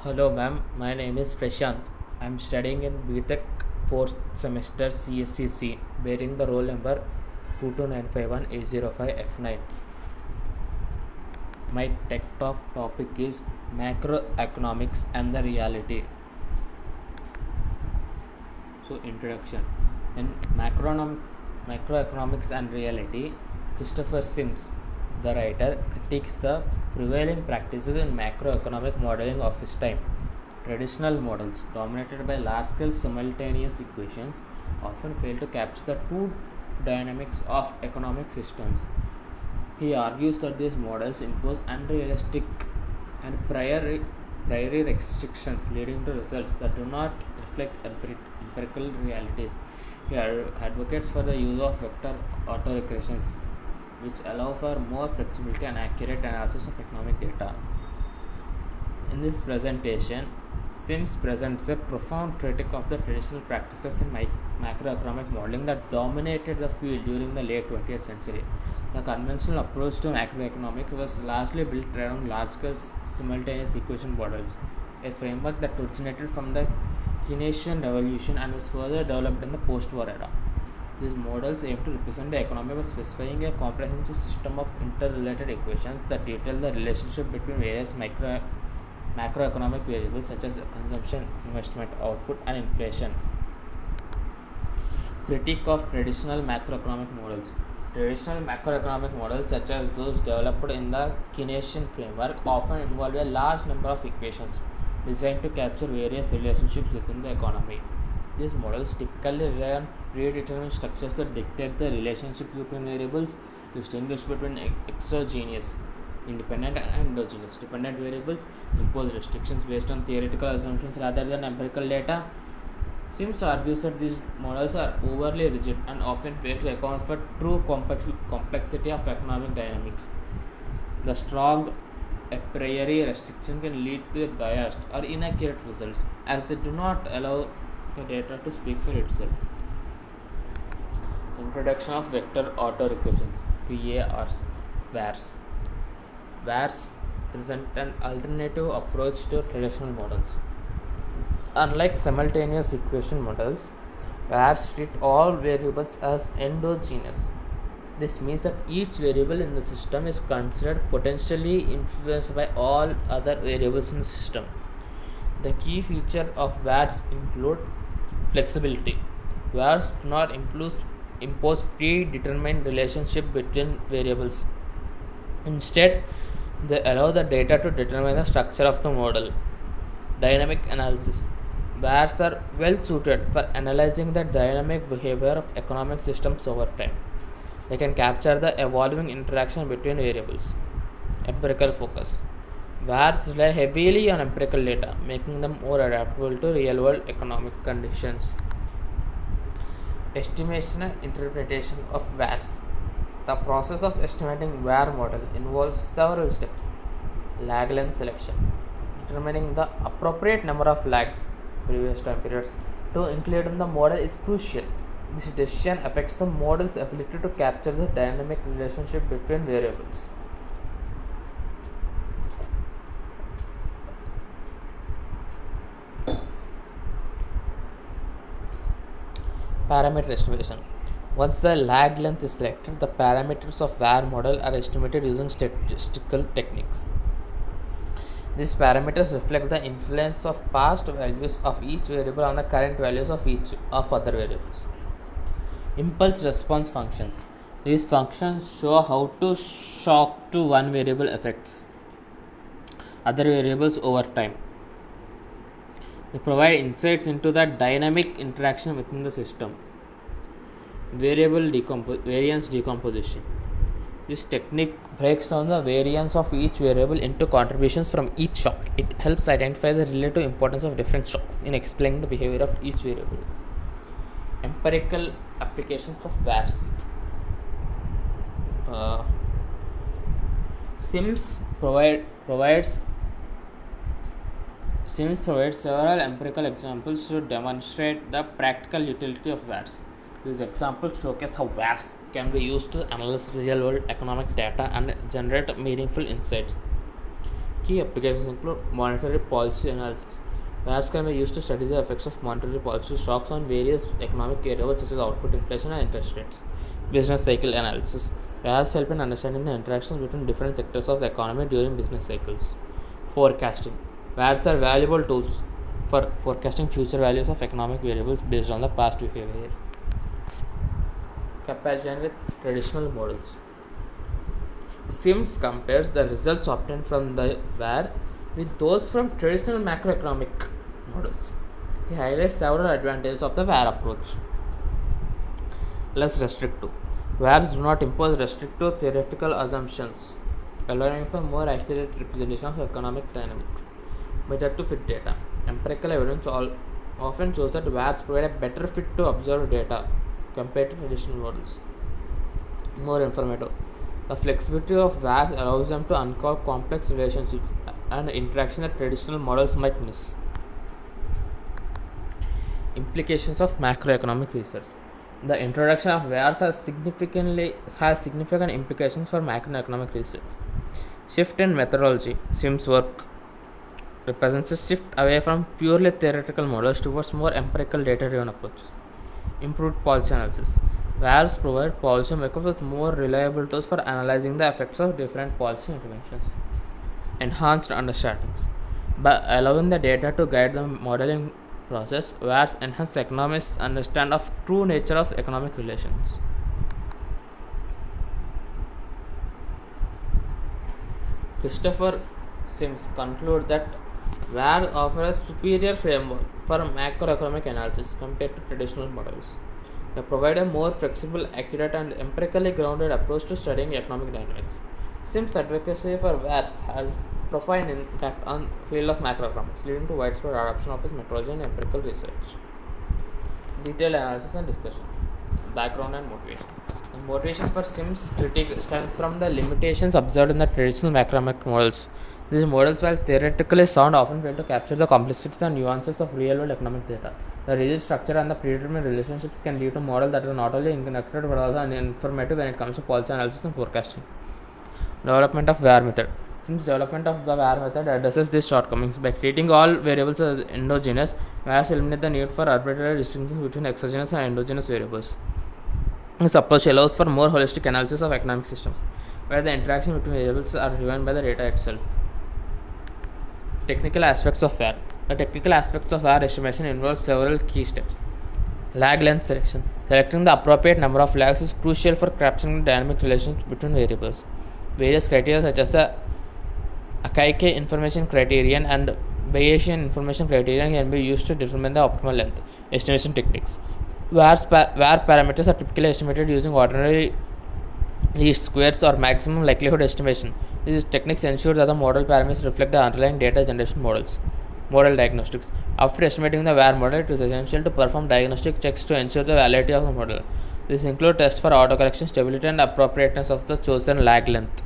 Hello, ma'am. My name is Prashant. I'm studying in BTech 4th semester CSCC, bearing the roll number 22951A05F9. My tech talk topic is macroeconomics and the reality. So, introduction. In macroeconomics and reality, Christopher Sims, the writer, critiques the prevailing practices in macroeconomic modeling of his time. Traditional models, dominated by large-scale simultaneous equations, often fail to capture the true dynamics of economic systems. He argues that these models impose unrealistic and priori restrictions, leading to results that do not reflect empirical realities. He advocates for the use of vector autoregressions, which allow for more flexibility and accurate analysis of economic data. In this presentation, Sims presents a profound critique of the traditional practices in macroeconomic modeling that dominated the field during the late 20th century. The conventional approach to macroeconomics was largely built around large-scale simultaneous equation models, a framework that originated from the Keynesian revolution and was further developed in the post-war era. These models aim to represent the economy by specifying a comprehensive system of interrelated equations that detail the relationship between various macroeconomic variables such as consumption, investment, output, and inflation. Critique of traditional macroeconomic models. Traditional macroeconomic models, such as those developed in the Keynesian framework, often involve a large number of equations designed to capture various relationships within the economy. These models typically rely on predetermined structures that dictate the relationship between variables, distinguish between exogenous, independent, and endogenous. Dependent variables impose restrictions based on theoretical assumptions rather than empirical data. Sims argues that these models are overly rigid and often fail to account for true complexity of economic dynamics. The strong a priori restriction can lead to biased or inaccurate results, as they do not allow the data to speak for itself. Introduction of vector autoregressions, VARs. VARs. VARs present an alternative approach to traditional models. Unlike simultaneous equation models, VARs treat all variables as endogenous. This means that each variable in the system is considered potentially influenced by all other variables in the system. The key feature of VARs include flexibility. VARs do not impose predetermined relationship between variables. Instead, they allow the data to determine the structure of the model. Dynamic analysis. VARs are well suited for analyzing the dynamic behavior of economic systems over time. They can capture the evolving interaction between variables. Empirical focus. VARs rely heavily on empirical data, making them more adaptable to real-world economic conditions. Estimation and interpretation of VARs. The process of estimating VAR model involves several steps. Lag length selection. Determining the appropriate number of lags, previous time periods, to include in the model is crucial. This decision affects the model's ability to capture the dynamic relationship between variables. Parameter estimation. Once the lag length is selected, the parameters of VAR model are estimated using statistical techniques. These parameters reflect the influence of past values of each variable on the current values of each of other variables. Impulse response functions. These functions show how to shock to one variable affects other variables over time. They provide insights into the dynamic interaction within the system. Variance decomposition. This technique breaks down the variance of each variable into contributions from each shock. It helps identify the relative importance of different shocks in explaining the behavior of each variable. Empirical applications of VARs. Sims provides several empirical examples to demonstrate the practical utility of VARs. These examples showcase how VARs can be used to analyze real-world economic data and generate meaningful insights. Key applications include monetary policy analysis. VARs can be used to study the effects of monetary policy shocks on various economic variables such as output, inflation, and interest rates. Business cycle analysis. VARs help in understanding the interactions between different sectors of the economy during business cycles. Forecasting. VARs are valuable tools for forecasting future values of economic variables based on the past behavior. Comparison with traditional models. Sims compares the results obtained from the VARs with those from traditional macroeconomic models. He highlights several advantages of the VAR approach. Less restrictive. VARs do not impose restrictive theoretical assumptions, allowing for more accurate representation of economic dynamics. Better to fit data. Empirical evidence often shows that VARs provide a better fit to observe data compared to traditional models. More informative. The flexibility of VARs allows them to uncover complex relationships and interactions that traditional models might miss. Implications of macroeconomic research. The introduction of VARs has significant implications for macroeconomic research. Shift in methodology. Sims work represents a shift away from purely theoretical models towards more empirical data-driven approaches. Improved policy analysis. VARs provide policymakers with more reliable tools for analyzing the effects of different policy interventions. Enhanced understandings. By allowing the data to guide the modeling process, VARs enhance economists' understand of true nature of economic relations. Christopher Sims concludes that VAR offers a superior framework for macroeconomic analysis compared to traditional models. They provide a more flexible, accurate, and empirically grounded approach to studying economic dynamics. Sims' advocacy for VARs has profound impact on the field of macroeconomics, leading to widespread adoption of his methodology and empirical research. Detailed analysis and discussion. Background and motivation. The motivation for Sims' critique stems from the limitations observed in the traditional macroeconomic models. These models, while theoretically sound, often fail to capture the complexities and nuances of real-world economic data. The rigid structure and the predetermined relationships can lead to models that are not only interconnected but also informative when it comes to policy analysis and forecasting. Development of VAR method. Since development of the VAR method addresses these shortcomings by treating all variables as endogenous, VARs eliminate the need for arbitrary distinctions between exogenous and endogenous variables. This approach allows for more holistic analysis of economic systems, where the interaction between variables are driven by the data itself. Technical aspects of VAR. The technical aspects of VAR estimation involves several key steps. Lag length selection. Selecting the appropriate number of lags is crucial for capturing dynamic relations between variables. Various criteria such as the Akaike information criterion and Bayesian information criterion can be used to determine the optimal length. Estimation techniques. VAR parameters are typically estimated using ordinary least squares or maximum likelihood estimation. These techniques ensure that the model parameters reflect the underlying data generation models. Model diagnostics. After estimating the VAR model, it is essential to perform diagnostic checks to ensure the validity of the model. These include tests for autocorrection, stability, and appropriateness of the chosen lag length.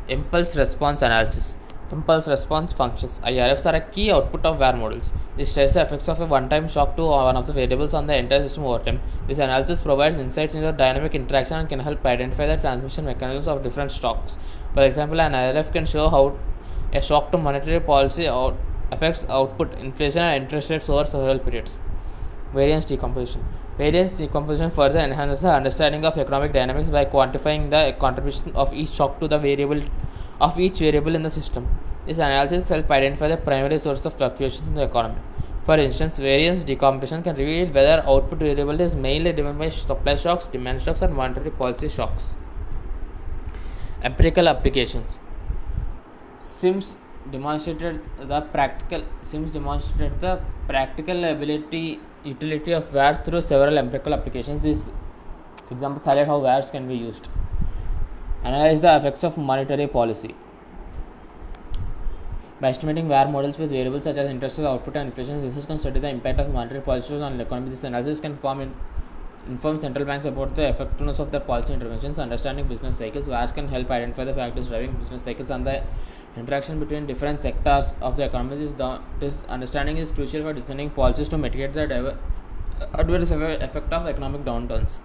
Impulse response analysis. Impulse response functions (IRFs) are a key output of VAR models. This tests the effects of a one-time shock to one of the variables on the entire system over time. This analysis provides insights into the dynamic interaction and can help identify the transmission mechanisms of different shocks. For example, an IRF can show how a shock to monetary policy affects output, inflation, and interest rates over several periods. Variance decomposition. Variance decomposition further enhances the understanding of economic dynamics by quantifying the contribution of each shock to the variable in the system. This analysis helps identify the primary source of fluctuations in the economy. For instance, variance decomposition can reveal whether output variability is mainly driven by supply shocks, demand shocks, or monetary policy shocks. Empirical applications. Sims demonstrated the practical utility of VARs through several empirical applications. These examples highlight how VARs can be used. Analyze the effects of monetary policy. By estimating VAR models with variables such as interest rate, output, and inflation, researchers can study the impact of monetary policies on the economy. This analysis can inform central banks about the effectiveness of their policy interventions. Understanding business cycles. VARs can help identify the factors driving business cycles and the interaction between different sectors of the economy. This understanding is crucial for designing policies to mitigate the adverse effect of economic downturns.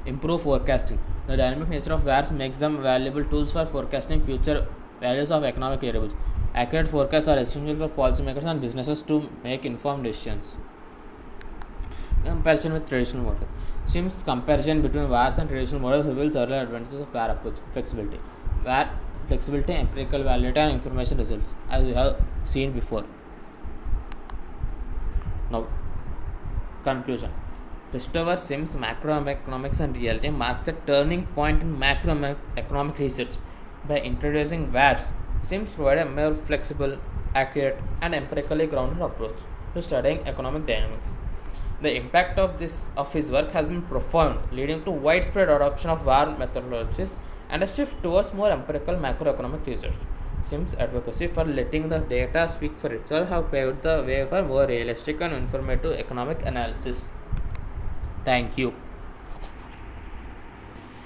Improve forecasting. The dynamic nature of VARs makes them valuable tools for forecasting future values of economic variables. Accurate forecasts are essential for policymakers and businesses to make informed decisions. Comparison with traditional model. Sims comparison between VARs and traditional models reveals earlier advantages of VAR approach. Flexibility. VAR flexibility, empirical validity, and information results, as we have seen before. Now, conclusion. Christopher Sims' Macroeconomics and Reality marks a turning point in macroeconomic research. By introducing VARs, Sims provided a more flexible, accurate, and empirically grounded approach to studying economic dynamics. The impact of his work has been profound, leading to widespread adoption of VAR methodologies and a shift towards more empirical macroeconomic research. Sims' advocacy for letting the data speak for itself have paved the way for more realistic and informative economic analysis. Thank you.